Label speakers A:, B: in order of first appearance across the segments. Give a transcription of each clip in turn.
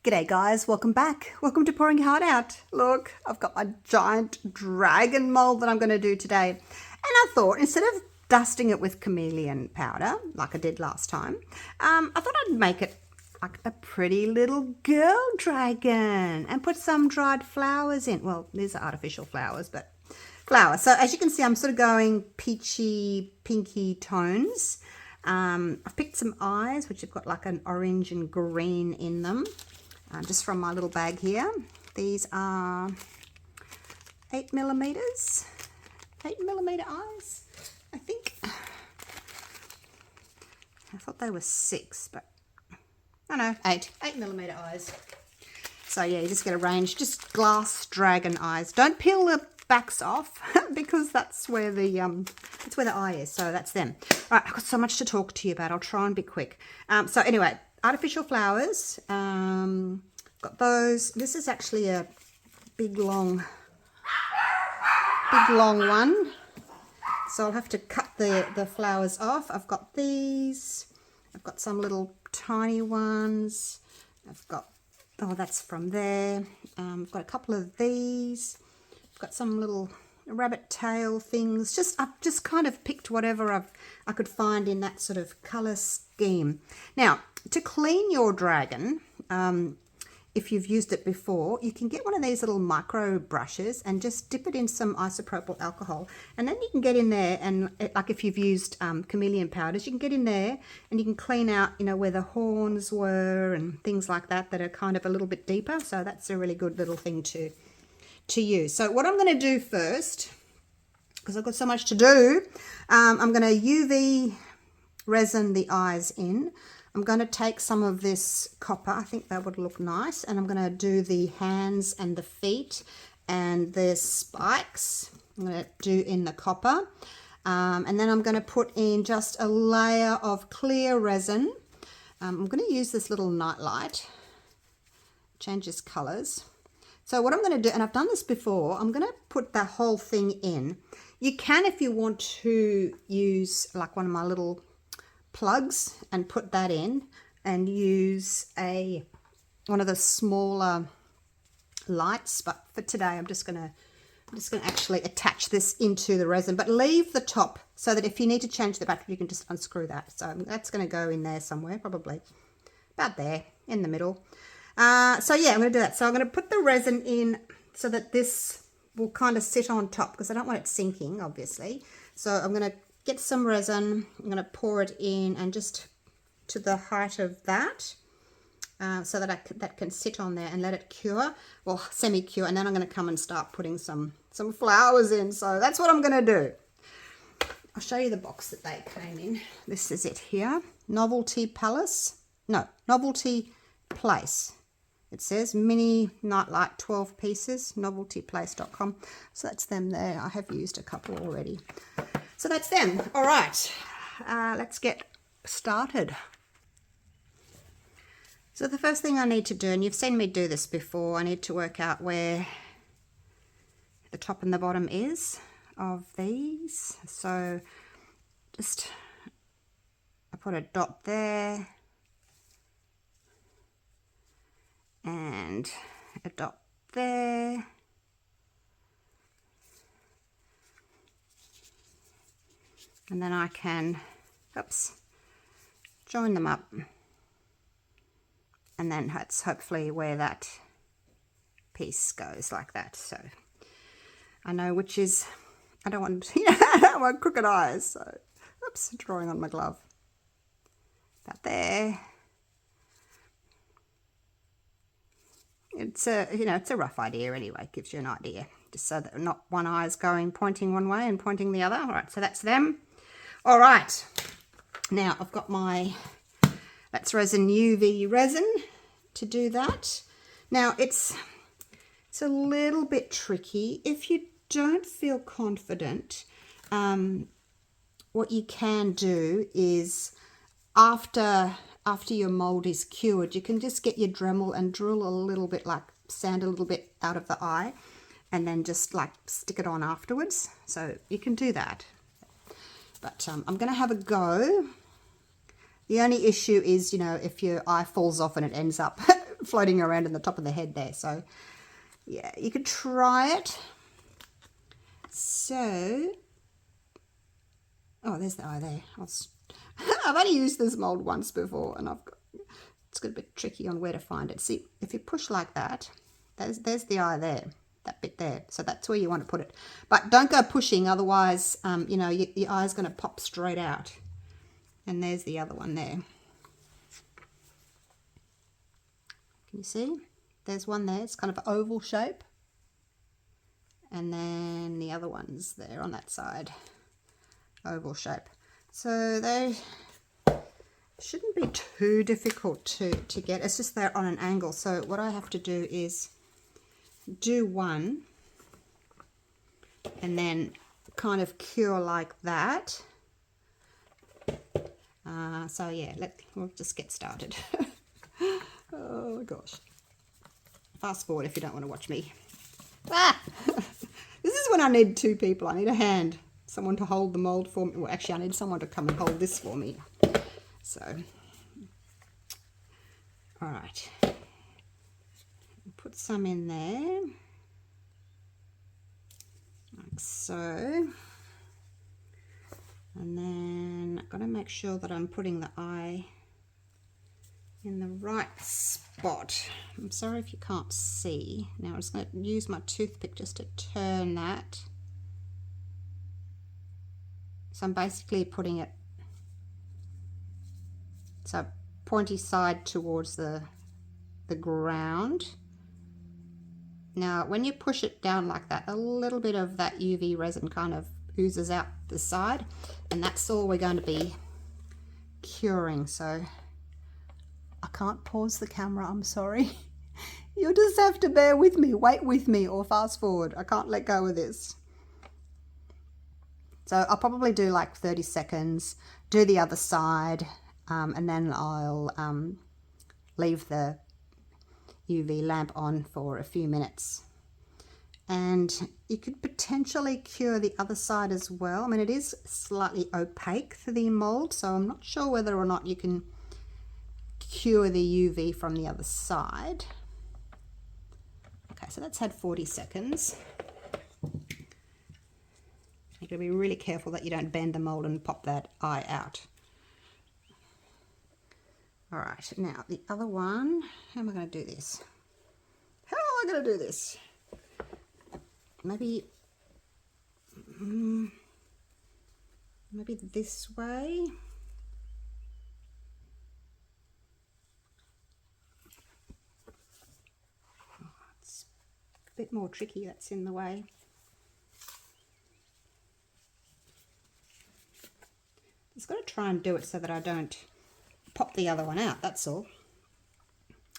A: G'day guys, welcome back. Welcome to Pouring Your Heart Out. Look, I've got my giant dragon mold that I'm going to do today. And I thought instead of dusting it with chameleon powder, like I did last time, I thought I'd make it like a pretty little girl dragon and put some dried flowers in. Well, these are artificial flowers, but flowers. So as you can see, I'm sort of going peachy, pinky tones. I've picked some eyes, which have got like an orange and green in them. Just from my little bag here. These are 8mm eyes, I think. I thought they were 6, but I know, 8mm eyes. So yeah, you just get a range, just glass dragon eyes. Don't peel the backs off because that's where the eye is. So that's them. All right, I've got so much to talk to you about. I'll try and be quick. So anyway, artificial flowers. Got those. This is actually a big long one. So I'll have to cut the flowers off. I've got these. I've got some little tiny ones. I've got, oh, that's from there. I've got a couple of these. I've got some little rabbit tail things. I've just kind of picked whatever I could find in that sort of colour scheme. Now, to clean your dragon, if you've used it before, you can get one of these little micro brushes and just dip it in some isopropyl alcohol, and then you can get in there and, like if you've used chameleon powders, you can get in there and you can clean out, you know, where the horns were and things like that are kind of a little bit deeper. So that's a really good little thing to use. So what I'm going to do first, because I've got so much to do, I'm going to UV resin the eyes in. I'm going to take some of this copper, I think that would look nice, and I'm going to do the hands and the feet and the spikes. I'm going to do in the copper, and then I'm going to put in just a layer of clear resin. I'm going to use this little Nightlight, changes colors. So what I'm going to do, and I've done this before, I'm going to put the whole thing in. You can, if you want to, use like one of my little plugs and put that in, and use one of the smaller lights, but for today I'm just gonna actually attach this into the resin, but leave the top so that if you need to change the battery you can just unscrew that. So that's going to go in there somewhere, probably about there in the middle. So yeah, I'm going to do that. So I'm going to put the resin in so that this will kind of sit on top, because I don't want it sinking, obviously. So I'm going to get some resin, I'm going to pour it in, and just to the height of that, so that that can sit on there and let it cure, well, semi-cure, and then I'm going to come and start putting some flowers in. So that's what I'm going to do. I'll show you the box that they came in. This is it here. Novelty Place. It says mini Nightlight 12 pieces, noveltyplace.com. So that's them there. I have used a couple already. So that's them. All right, let's get started. So the first thing I need to do, and you've seen me do this before, I need to work out where the top and the bottom is of these. So I put a dot there and a dot there. And then I can, join them up. And then that's hopefully where that piece goes, like that. So I know which is, I don't want, I don't want crooked eyes. So, drawing on my glove. About there. It's it's a rough idea anyway. It gives you an idea. Just so that not one eye is pointing one way and pointing the other. All right, so that's them. All right, now I've got my that's resin UV resin to do that. Now it's a little bit tricky. If you don't feel confident, what you can do is after your mold is cured, you can just get your Dremel and drill a little bit, like sand a little bit out of the eye, and then just like stick it on afterwards. So you can do that. But I'm going to have a go. The only issue is, if your eye falls off and it ends up floating around in the top of the head there. So yeah, you could try it. So, oh, there's the eye there. I've only used this mold once before, and it's got a bit tricky on where to find it. See, if you push like that, there's the eye there, that bit there. So that's where you want to put it. But don't go pushing, otherwise, you know, your eye's going to pop straight out. And there's the other one there. Can you see? There's one there. It's kind of an oval shape. And then the other one's there on that side. Oval shape. So they shouldn't be too difficult to get. It's just they're on an angle. So what I have to do is do one and then kind of cure like that. So yeah, we'll just get started. Oh my gosh. Fast forward if you don't want to watch me. Ah! This is when I need two people. I need a hand. Someone to hold the mold for me. Well, actually, I need someone to come and hold this for me. So, all right. Put some in there. Like so. And then I've got to make sure that I'm putting the eye in the right spot. I'm sorry if you can't see. Now I'm just going to use my toothpick just to turn that. So I'm basically putting it so pointy side towards the ground. Now when you push it down like that, a little bit of that UV resin kind of oozes out the side, and that's all we're going to be curing. So I can't pause the camera, I'm sorry. You'll just have to bear with me, wait with me, or fast forward. I can't let go of this. So I'll probably do like 30 seconds, do the other side, and then I'll leave the UV lamp on for a few minutes. And you could potentially cure the other side as well. I mean, it is slightly opaque for the mold, so I'm not sure whether or not you can cure the UV from the other side. Okay, so that's had 40 seconds. You've got to be really careful that you don't bend the mold and pop that eye out. All right, now the other one, how am I going to do this? How am I going to do this? Maybe this way. Oh, it's a bit more tricky, that's in the way. Just got to try and do it so that I don't pop the other one out, that's all.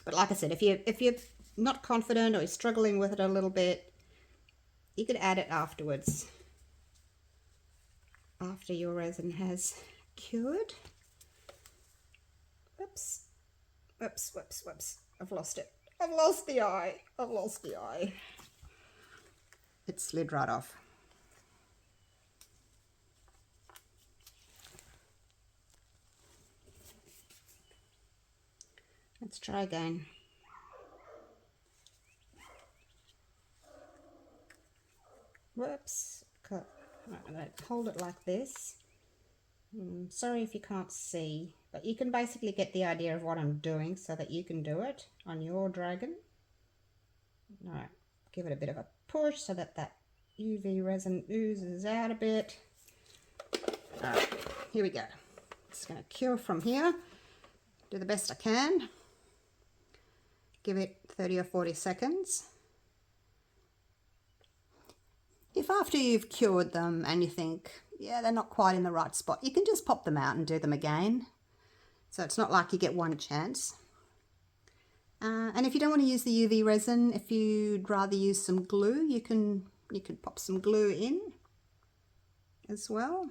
A: But like I said, if you're not confident or you're struggling with it a little bit, you could add it afterwards, after your resin has cured. Whoops, whoops, whoops, whoops. I've lost it. I've lost the eye. I've lost the eye. It slid right off. Let's try again. Whoops. I'm going to hold it like this. Sorry if you can't see, but you can basically get the idea of what I'm doing so that you can do it on your dragon. All right, give it a bit of a push so that that UV resin oozes out a bit. All right, here we go. Just going to cure from here. Do the best I can. Give it 30 or 40 seconds. If after you've cured them and you think, yeah, they're not quite in the right spot, you can just pop them out and do them again. So it's not like you get one chance. And if you don't want to use the UV resin, if you'd rather use some glue, you can pop some glue in as well.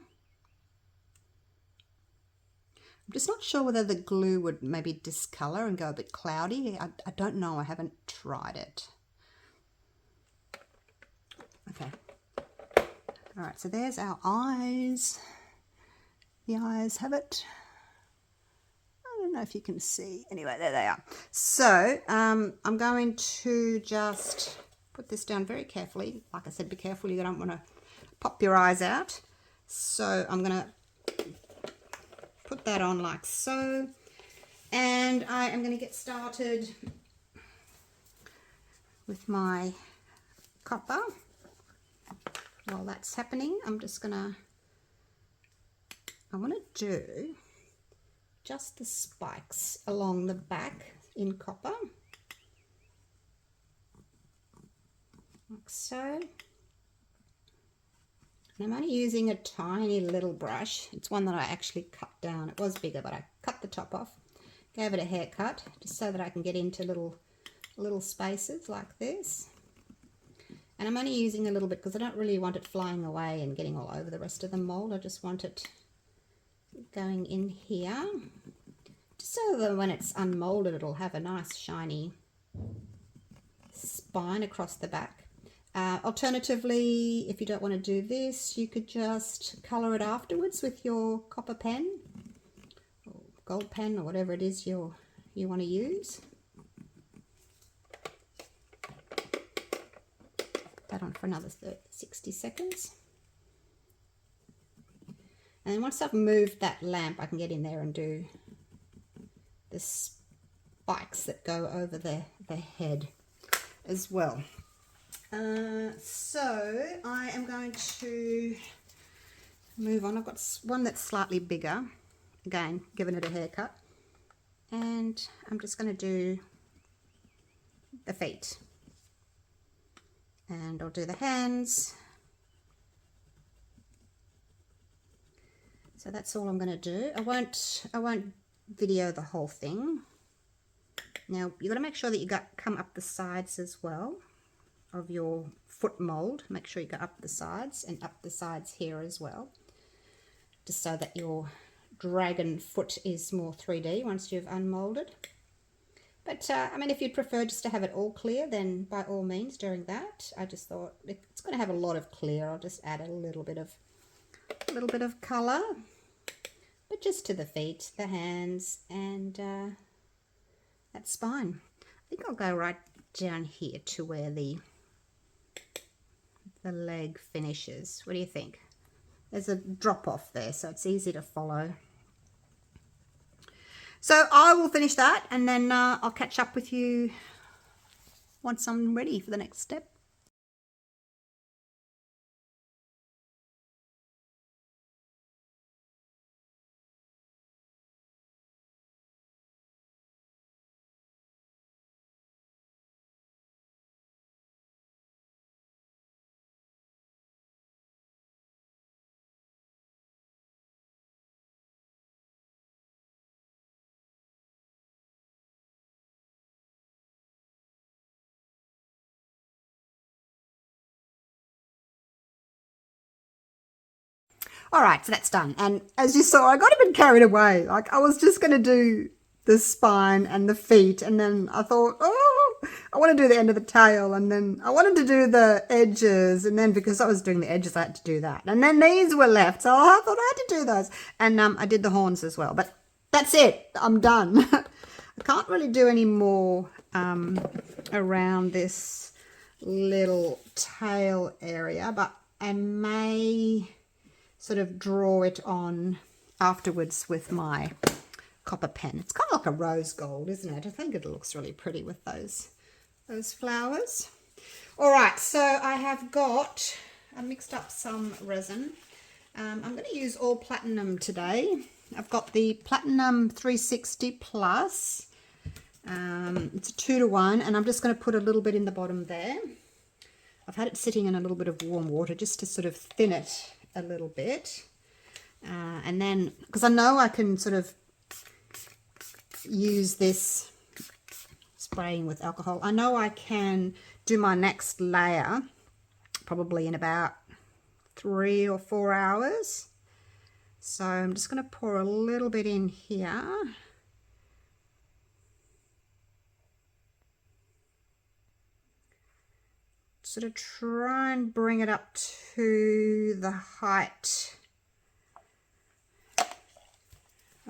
A: I'm just not sure whether the glue would maybe discolor and go a bit cloudy. I don't know, I haven't tried it. Okay. All right, so there's our eyes. The eyes have it. I don't don't know if you can see. Anyway, there they are. So I'm going to just put this down very carefully. Like I said, be careful, you don't want to pop your eyes out. So I'm going to put that on like so. And I am going to get started with my copper. While that's happening, I'm just gonna, I want to do just the spikes along the back in copper, like so. And I'm only using a tiny little brush. It's one that I actually cut down. It was bigger, but I cut the top off, gave it a haircut, just so that I can get into little spaces like this. And I'm only using a little bit because I don't really want it flying away and getting all over the rest of the mold. I just want it going in here, just so that when it's unmolded, it'll have a nice shiny spine across the back. Alternatively, if you don't want to do this, you could just colour it afterwards with your copper pen or gold pen or whatever it is you want to use. That on for another 60 seconds. And then once I've moved that lamp, I can get in there and do the spikes that go over the head as well. So I am going to move on. I've got one that's slightly bigger, again giving it a haircut, and I'm just going to do the feet. And I'll do the hands. So that's all I'm going to do. I won't video the whole thing. Now you've got to make sure that you come up the sides as well of your foot mold. Make sure you go up the sides and up the sides here as well, just so that your dragon foot is more 3D once you've unmolded. But, I mean, if you'd prefer just to have it all clear, then by all means during that. I just thought if it's going to have a lot of clear, I'll just add a little bit of colour. But just to the feet, the hands, and that spine. I think I'll go right down here to where the leg finishes. What do you think? There's a drop off there, so it's easy to follow. So I will finish that, and then I'll catch up with you once I'm ready for the next step. All right, so that's done. And as you saw, I got a bit carried away. Like I was just going to do the spine and the feet, and then I thought, oh, I want to do the end of the tail, and then I wanted to do the edges, and then because I was doing the edges, I had to do that. And then these were left, so I thought I had to do those. And I did the horns as well. But that's it. I'm done. I can't really do any more around this little tail area, but I may sort of draw it on afterwards with my copper pen. It's kind of like a rose gold, isn't it? I think it looks really pretty with those flowers. All right, so I mixed up some resin. I'm going to use all platinum today. I've got the Platinum 360 Plus. It's a 2-to-1, and I'm just going to put a little bit in the bottom there. I've had it sitting in a little bit of warm water just to sort of thin it a little bit, and then because I know I can sort of use this spraying with alcohol, I know I can do my next layer probably in about 3 or 4 hours. So I'm just going to pour a little bit in here. Sort of try and bring it up to the height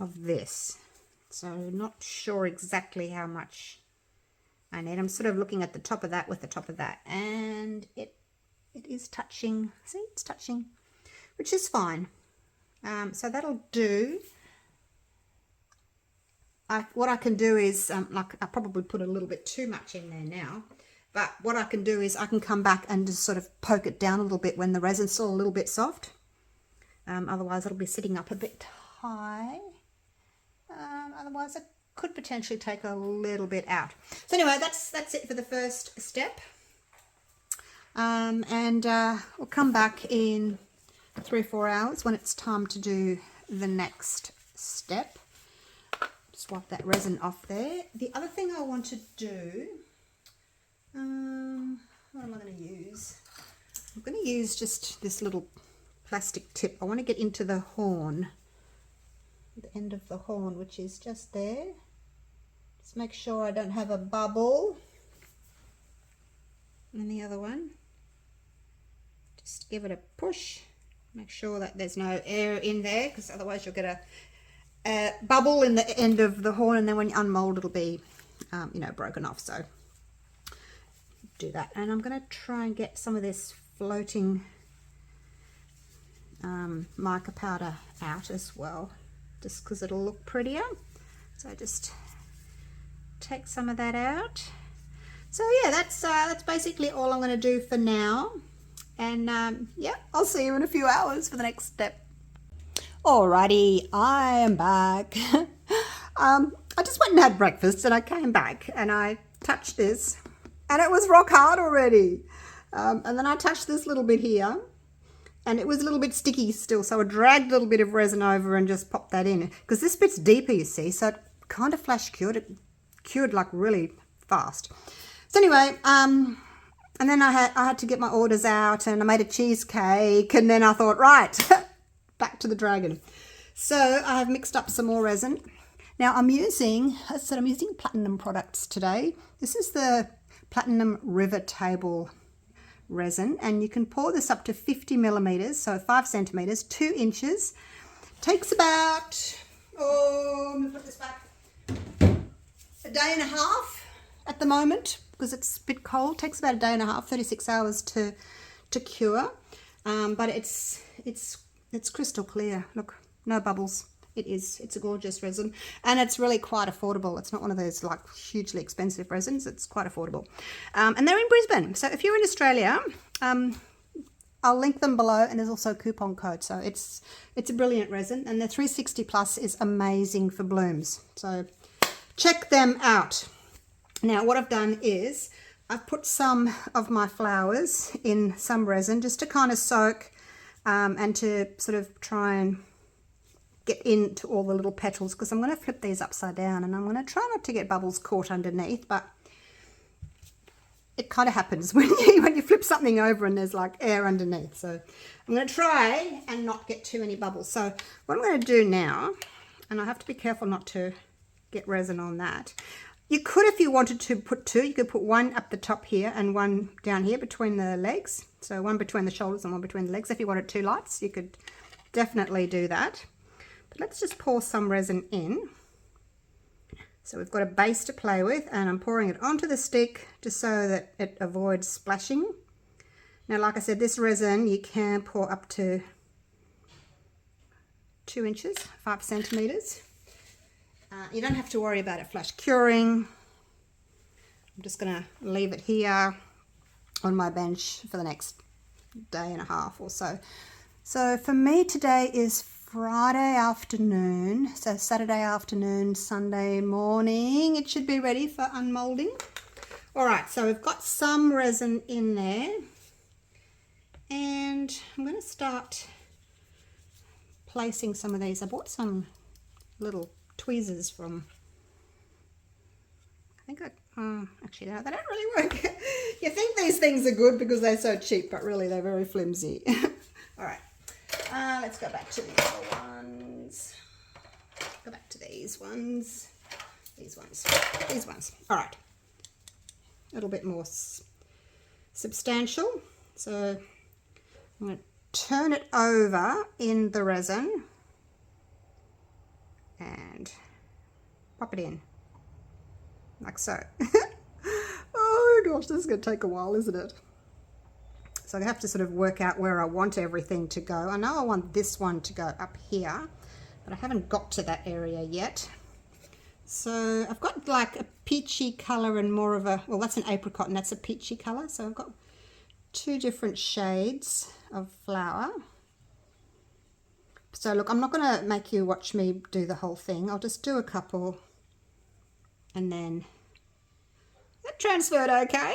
A: of this. So not sure exactly how much I need. I'm sort of looking at the top of that with the top of that, and it is touching. See, it's touching, which is fine. So that'll do. What I can do is, like, I probably put a little bit too much in there now, but what I can do is I can come back and just sort of poke it down a little bit when the resin's still a little bit soft. Otherwise it'll be sitting up a bit high. Otherwise it could potentially take a little bit out. So anyway, that's it for the first step. We'll come back in 3 or 4 hours when it's time to do the next step. Just wipe that resin off there. The other thing I want to do, what am I going to use? I'm going to use just this little plastic tip. I want to get into the horn, the end of the horn, which is just there. Just make sure I don't have a bubble. And the other one, just give it a push. Make sure that there's no air in there, because otherwise you'll get a bubble in the end of the horn, and then when you unmold it'll be you know, broken off. So do that. And I'm going to try and get some of this floating mica powder out as well, just because it'll look prettier. So just take some of that out. So yeah, that's basically all I'm going to do for now. And yeah, I'll see you in a few hours for the next step. Alrighty, I am back. I just went and had breakfast, and I came back and I touched this, and it was rock hard already. And then I touched this little bit here, and it was a little bit sticky still, so I dragged a little bit of resin over and just popped that in, because this bit's deeper, you see, so it kind of flash cured. It cured like really fast. So anyway, and then I had to get my orders out, and I made a cheesecake, and then I thought, right, back to the dragon. So I have mixed up some more resin. Now I'm using platinum products today. This is the Platinum River Table resin, and you can pour this up to 50 millimeters, so 5 centimeters, 2 inches. Takes about, let me put this back, a day and a half at the moment, because it's a bit cold. Takes about a day and a half, 36 hours to cure. But it's crystal clear. Look, no bubbles. It's a gorgeous resin, and it's really quite affordable. It's not one of those like hugely expensive resins. It's quite affordable. And they're in Brisbane. So if you're in Australia, I'll link them below, and there's also a coupon code. So it's a brilliant resin, and the 360 Plus is amazing for blooms. So check them out. Now what I've done is I've put some of my flowers in some resin just to kind of soak and to sort of try and get into all the little petals, because I'm going to flip these upside down, and I'm going to try not to get bubbles caught underneath, but it kind of happens when you flip something over and there's like air underneath. So I'm going to try and not get too many bubbles. So what I'm going to do now, and I have to be careful not to get resin on that. You could, if you wanted to, put 2. You could put one up the top here and one down here between the legs. So one between the shoulders and one between the legs. If you wanted 2 lights, you could definitely do that. But let's just pour some resin in. So we've got a base to play with, and I'm pouring it onto the stick just so that it avoids splashing. Now, like I said, this resin you can pour up to 2 inches, 5 centimeters. You don't have to worry about it flash curing. I'm just going to leave it here on my bench for the next day and a half or so. So for me, today is Friday afternoon, so Saturday afternoon, Sunday morning, it should be ready for unmolding. All right, so we've got some resin in there, and I'm going to start placing some of these. I bought some little tweezers from, I think actually no, they don't really work. You think these things are good because they're so cheap, but really they're very flimsy. All right. Let's go back to the other ones. Go back to these ones. These ones. All right. A little bit more substantial. So I'm going to turn it over in the resin and pop it in like so. Oh gosh, this is going to take a while, isn't it? So I have to sort of work out where I want everything to go. I know I want this one to go up here, but I haven't got to that area yet. So I've got like a peachy color and more of a, well, that's an apricot and that's a peachy color. So I've got two different shades of flower. So look, I'm not going to make you watch me do the whole thing. I'll just do a couple and then that transferred okay.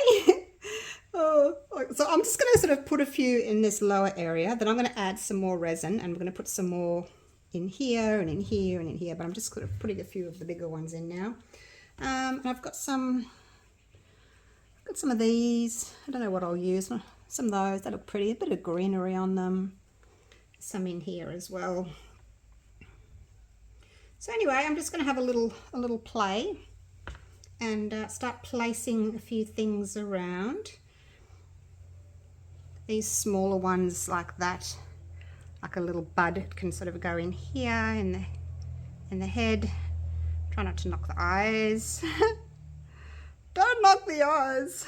A: Oh, so I'm just going to sort of put a few in this lower area. Then I'm going to add some more resin and we're going to put some more in here and in here and in here. But I'm just sort of putting a few of the bigger ones in now. And I've got some of these. I don't know what I'll use. Some of those, they look pretty. A bit of greenery on them. Some in here as well. So anyway, I'm just going to have a little play and start placing a few things around. These smaller ones like that, like a little bud, it can sort of go in here in the head. Try not to knock the eyes. Don't knock the eyes.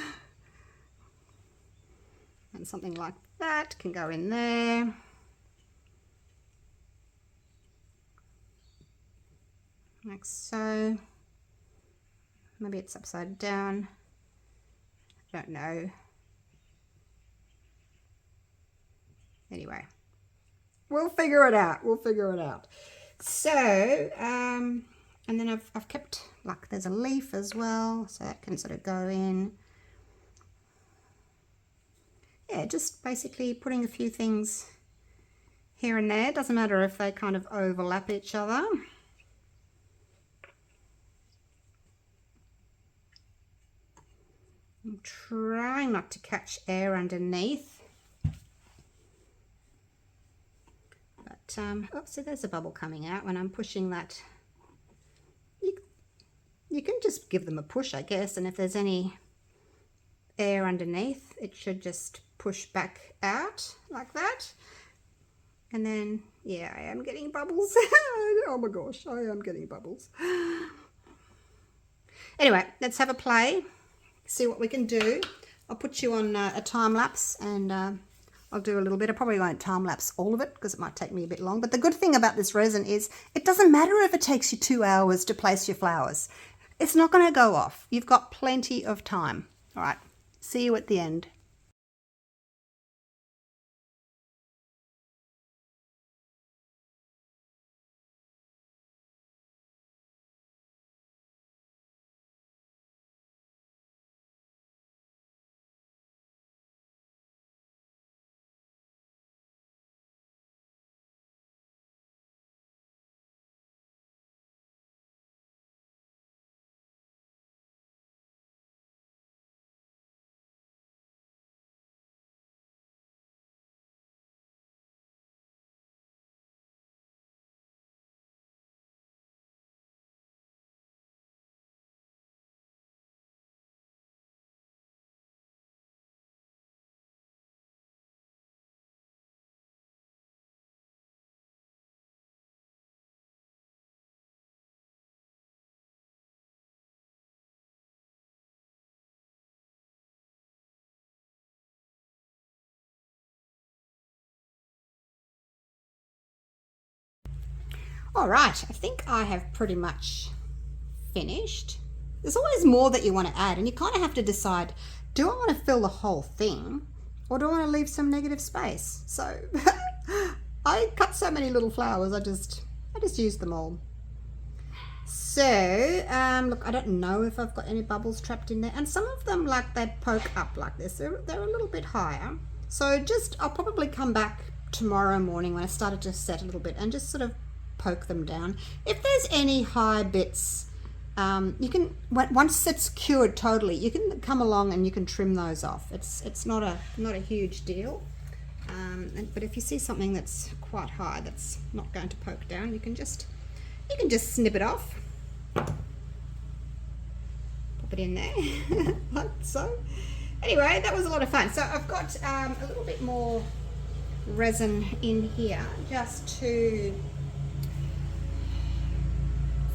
A: And something like that can go in there. Like so. Maybe it's upside down. I don't know. Anyway, we'll figure it out. We'll figure it out. So, and then I've kept, like, there's a leaf as well, so that can sort of go in. Yeah, just basically putting a few things here and there. Doesn't matter if they kind of overlap each other. I'm trying not to catch air underneath. But, oh, so there's a bubble coming out when I'm pushing that. You can just give them a push, I guess, and if there's any air underneath, it should just push back out like that. And then, yeah, I am getting bubbles. Oh my gosh, I am getting bubbles. Anyway, let's have a play. See what we can do. I'll put you on a time lapse and I'll do a little bit. I probably won't time lapse all of it because it might take me a bit long. But the good thing about this resin is it doesn't matter if it takes you 2 hours to place your flowers. It's not going to go off. You've got plenty of time. All right, see you at the end. All right, I think I have pretty much finished. There's always more that you want to add, and you kind of have to decide, do I want to fill the whole thing or do I want to leave some negative space? So I cut so many little flowers, I just used them all. So look, I don't know if I've got any bubbles trapped in there, and some of them, like, they poke up like this. They're a little bit higher. So I'll probably come back tomorrow morning when I started to set a little bit and just sort of poke them down. If there's any high bits, you can, once it's cured totally, you can come along and you can trim those off. It's not a huge deal. But if you see something that's quite high, that's not going to poke down, you can just snip it off. Pop it in there, like so. Anyway, that was a lot of fun. So I've got a little bit more resin in here just to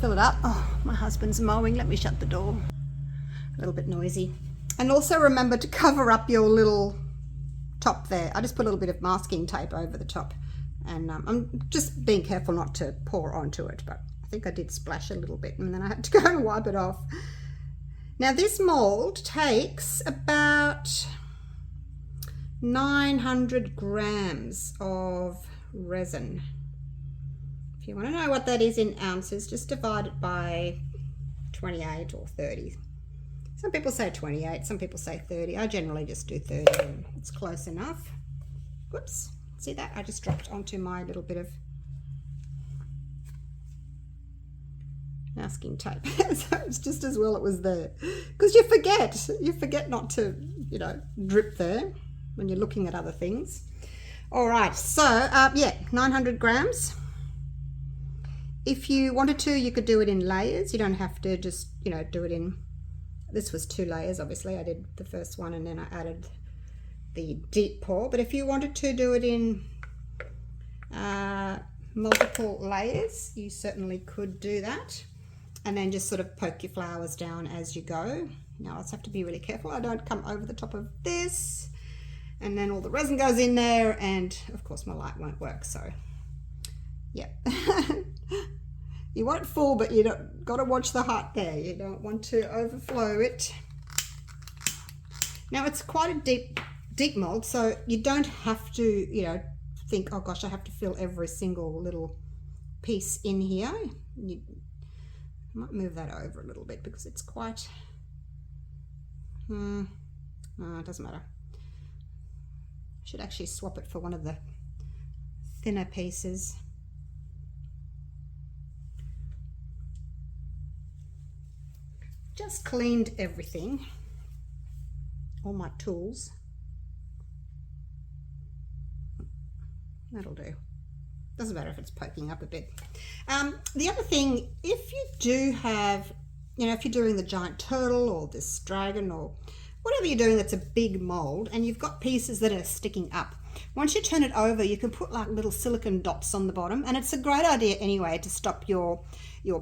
A: fill it up. Oh, my husband's mowing. Let me shut the door. A little bit noisy. And also remember to cover up your little top there. I just put a little bit of masking tape over the top, and I'm just being careful not to pour onto it, but I think I did splash a little bit and then I had to go and wipe it off. Now this mold takes about 900 grams of resin. If you want to know what that is in ounces, just divide it by 28 or 30. Some people say 28, some people say 30. I generally just do 30 and it's close enough. Whoops, see that? I just dropped onto my little bit of masking tape. So it's just as well it was there. Because you forget not to, you know, drip there when you're looking at other things. All right, so yeah, 900 grams. If you wanted to, you could do it in layers. You don't have to just, you know, do it in, this was 2 layers, obviously. I did the first one and then I added the deep pour. But if you wanted to do it in multiple layers, you certainly could do that. And then just sort of poke your flowers down as you go. Now I just have to be really careful I don't come over the top of this. And then all the resin goes in there, and of course my light won't work, so yeah. You won't fall, but you got to watch the heart there. You don't want to overflow it. Now it's quite a deep mold, so you don't have to, you know, think, oh gosh, I have to fill every single little piece in here. You might move that over a little bit because it's quite, no, it doesn't matter. I should actually swap it for one of the thinner pieces. Just cleaned everything, all my tools. That'll do. Doesn't matter if it's poking up a bit. The other thing, if you do have, you know, if you're doing the giant turtle or this dragon or whatever you're doing that's a big mold and you've got pieces that are sticking up, once you turn it over, you can put like little silicone dots on the bottom, and it's a great idea anyway to stop your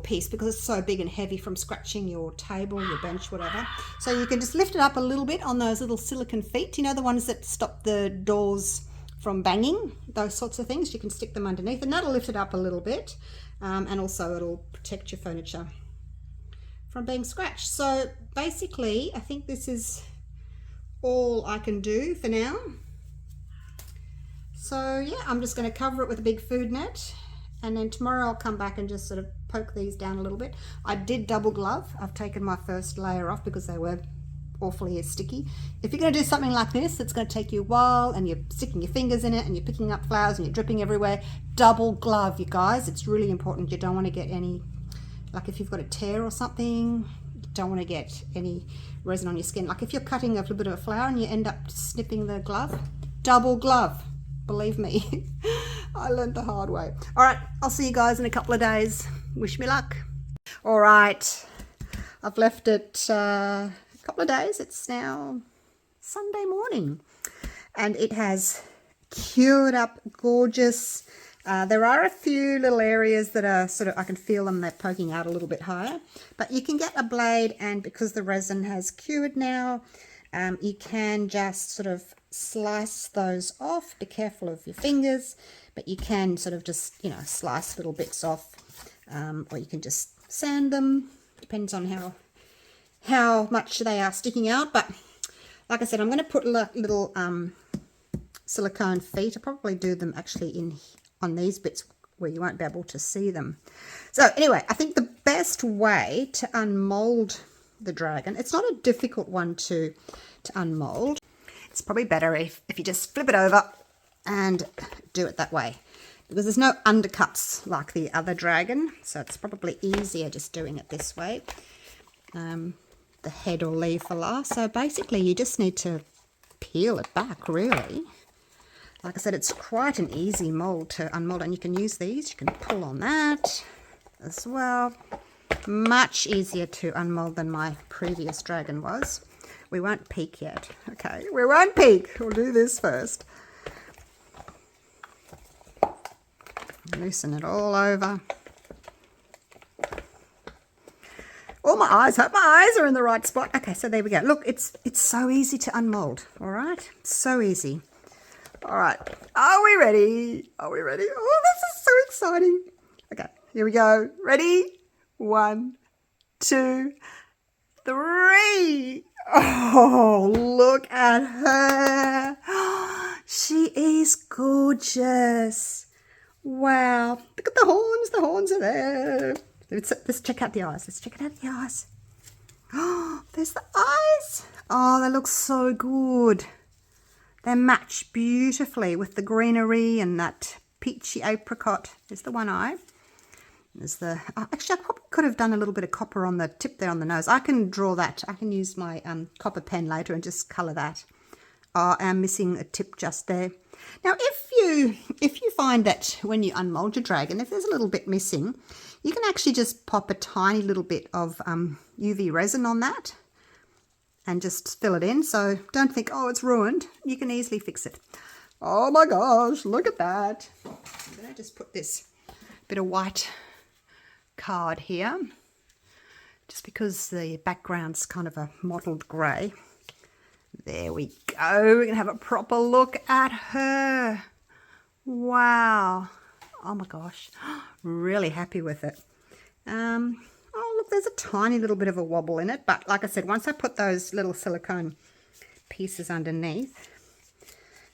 A: piece because it's so big and heavy from scratching your table, your bench, whatever. So you can just lift it up a little bit on those little silicone feet, you know, the ones that stop the doors from banging, those sorts of things. You can stick them underneath and that'll lift it up a little bit, and also it'll protect your furniture from being scratched. So basically I think this is all I can do for now. So yeah, I'm just going to cover it with a big food net, and then tomorrow I'll come back and just sort of poke these down a little bit. I did double glove. I've taken my first layer off because they were awfully sticky. If you're going to do something like this, it's going to take you a while and you're sticking your fingers in it and you're picking up flowers and you're dripping everywhere. Double glove, you guys. It's really important. You don't want to get any, like if you've got a tear or something, you don't want to get any resin on your skin. Like if you're cutting a little bit of a flower and you end up snipping the glove, double glove. Believe me, I learned the hard way. All right, I'll see you guys in a couple of days. Wish me luck. All right, I've left it a couple of days. It's now Sunday morning and it has cured up gorgeous. There are a few little areas that are sort of, I can feel them, they're poking out a little bit higher, but you can get a blade, and because the resin has cured now, you can just sort of slice those off. Be careful of your fingers, but you can sort of just, you know, slice little bits off, or you can just sand them. Depends on how much they are sticking out. But like I said, I'm going to put little silicone feet. I'll probably do them actually on these bits where you won't be able to see them. So anyway, I think the best way to unmold the dragon, it's not a difficult one to unmold. It's probably better if you just flip it over and do it that way, because there's no undercuts like the other dragon, so it's probably easier just doing it this way. The head will leave for last, so basically you just need to peel it back, really. Like I said, it's quite an easy mold to unmold, and you can use these, you can pull on that as well. Much easier to unmold than my previous dragon was. We won't peek yet. Okay, we won't peek. We'll do this first. Loosen it all over. All my eyes, hope my eyes are in the right spot. Okay, so there we go. Look, it's so easy to unmold, all right? So easy. All right, are we ready? Are we ready? Oh, this is so exciting. Okay, here we go. Ready? 1, 2, 3. Oh, look at her. She is gorgeous. Wow. Look at the horns. The horns are there. Let's check out the eyes. Let's check it out the eyes. Oh, there's the eyes. Oh, they look so good. They match beautifully with the greenery and that peachy apricot. There's the one eye. There's the... Oh, actually, I probably could have done a little bit of copper on the tip there on the nose. I can draw that. I can use my copper pen later and just colour that. Oh, I'm missing a tip just there. Now, if you find that when you unmold your dragon, if there's a little bit missing, you can actually just pop a tiny little bit of UV resin on that and just fill it in. So don't think, oh, it's ruined. You can easily fix it. Oh my gosh, look at that. I'm going to just put this bit of white card here, just because the background's kind of a mottled grey. There we go. We're going to have a proper look at her. Wow. Oh my gosh. Really happy with it. Oh, look, there's a tiny little bit of a wobble in it. But like I said, once I put those little silicone pieces underneath,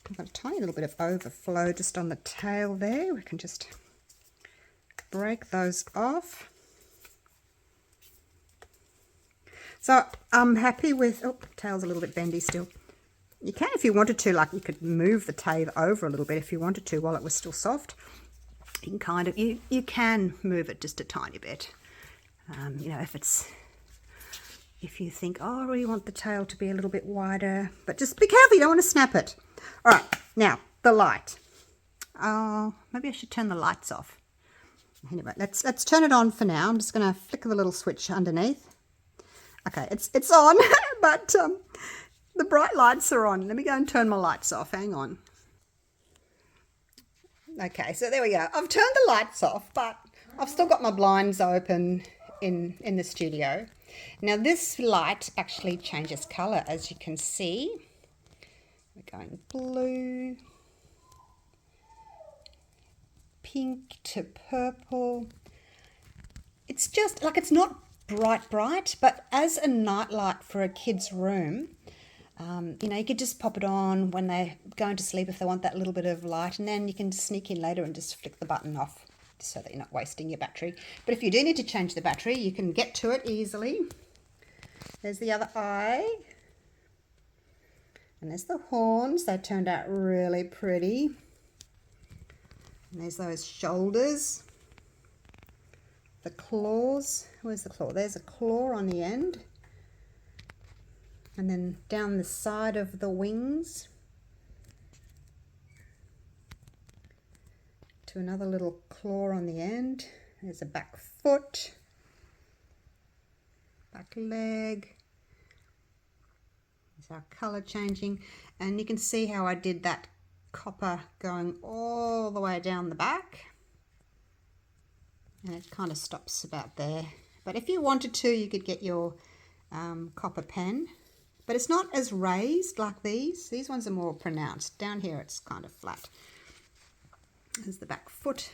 A: I've got a tiny little bit of overflow just on the tail there. We can just break those off. So I'm happy with, oh, tail's a little bit bendy still. You can, if you wanted to, like you could move the tail over a little bit if you wanted to while it was still soft. You can kind of, you can move it just a tiny bit. You know, if you think, oh, I really want the tail to be a little bit wider, but just be careful, you don't want to snap it. All right, now the light. Oh, maybe I should turn the lights off. Anyway, let's turn it on for now. I'm just going to flick the little switch underneath. Okay, it's on, but the bright lights are on. Let me go and turn my lights off. Hang on. Okay, so there we go. I've turned the lights off, but I've still got my blinds open in the studio. Now this light actually changes colour, as you can see. We're going blue, pink to purple. It's just like, it's not bright, but as a nightlight for a kid's room, you know, you could just pop it on when they're going to sleep if they want that little bit of light, and then you can sneak in later and just flick the button off so that you're not wasting your battery. But if you do need to change the battery, you can get to it easily. There's the other eye. And there's the horns. They turned out really pretty. And there's those shoulders. The claws. Where's the claw? There's a claw on the end. And then down the side of the wings to another little claw on the end. There's a back foot, back leg. There's our colour changing, and you can see how I did that copper going all the way down the back, and it kind of stops about there. But if you wanted to, you could get your copper pen. But it's not as raised like these. These ones are more pronounced. Down here it's kind of flat. There's the back foot.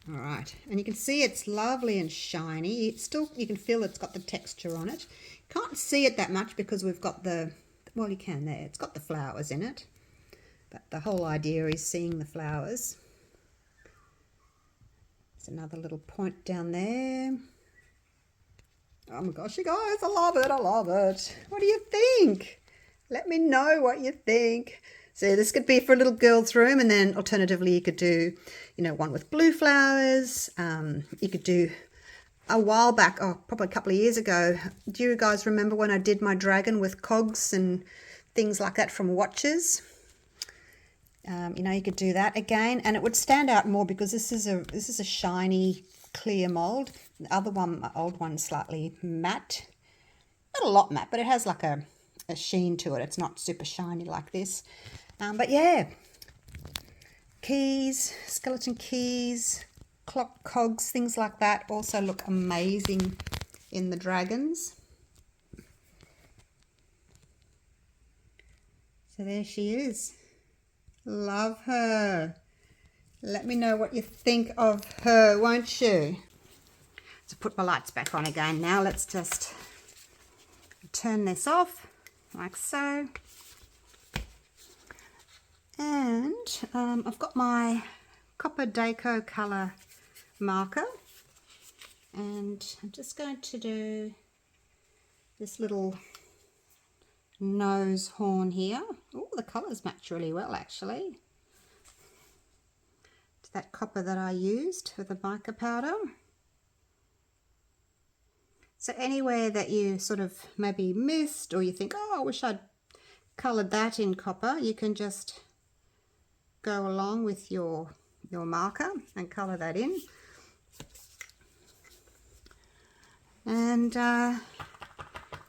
A: All right. And you can see it's lovely and shiny. It's still, you can feel it's got the texture on it. Can't see it that much because we've got the, well, you can there. It's got the flowers in it. But the whole idea is seeing the flowers. There's another little point down there. Oh my gosh, you guys, I love it, I love it. What do you think? Let me know what you think. So this could be for a little girl's room, and then alternatively you could do, you know, one with blue flowers. You could do, a while back, oh, probably a couple of years ago, do you guys remember when I did my dragon with cogs and things like that from watches? You know, you could do that again, and it would stand out more because this is a shiny, clear mold. The other one, my old one, slightly matte. Not a lot matte, but it has like a sheen to it. It's not super shiny like this. But yeah, keys, skeleton keys, clock cogs, things like that also look amazing in the dragons. So there she is. Love her. Let me know what you think of her, won't you? So put my lights back on again now. Let's just turn this off like so. And I've got my Copper Deco colour marker, and I'm just going to do this little nose horn here. Oh, the colours match really well actually. It's that copper that I used for the mica powder. So anywhere that you sort of maybe missed, or you think, oh, I wish I'd coloured that in copper, you can just go along with your marker and colour that in. And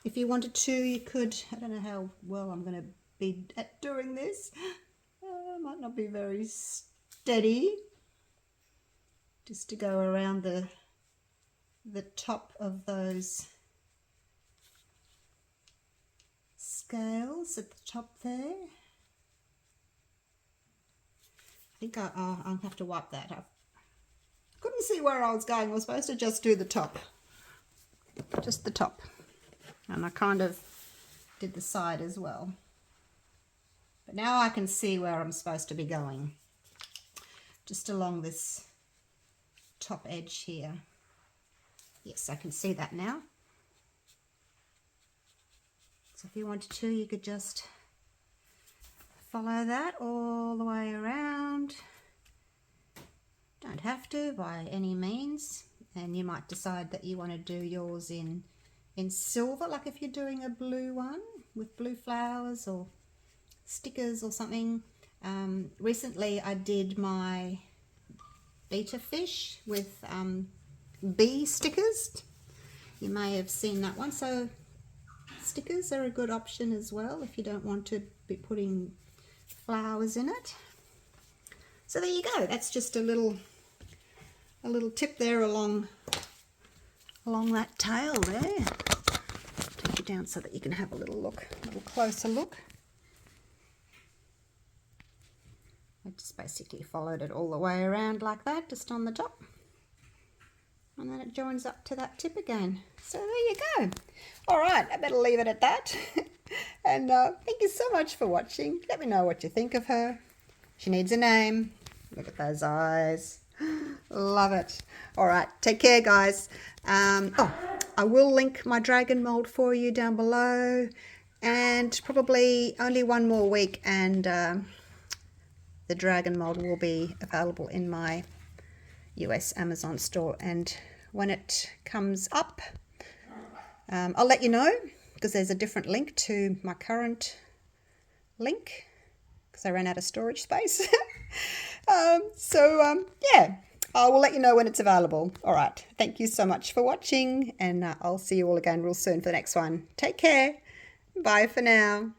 A: if you wanted to, you could, I don't know how well I'm going to be at doing this. Might not be very steady. Just to go around the top of those scales at the top there. I think I'll have to wipe that up. Couldn't see where I was going. I was supposed to just do the top. Just the top. And I kind of did the side as well. But now I can see where I'm supposed to be going. Just along this top edge here. Yes, I can see that now. So if you wanted to, you could just follow that all the way around. Don't have to by any means. And you might decide that you want to do yours in silver, like if you're doing a blue one with blue flowers or stickers or something. Recently I did my betta fish with bee stickers. You may have seen that one. So stickers are a good option as well if you don't want to be putting flowers in it. So there you go. That's just a little tip there along that tail there. Take it down so that you can have a little closer look. I just basically followed it all the way around like that, just on the top. And then it joins up to that tip again. So there you go. All right, I better leave it at that. And thank you so much for watching. Let me know what you think of her. She needs a name. Look at those eyes. Love it. All right, take care, guys. I will link my dragon mold for you down below. And probably only one more week and the dragon mold will be available in my US Amazon store. And when it comes up, I'll let you know, because there's a different link to my current link because I ran out of storage space. Yeah, I will let you know when it's available. All right, thank you so much for watching, and I'll see you all again real soon for the next one. Take care. Bye for now.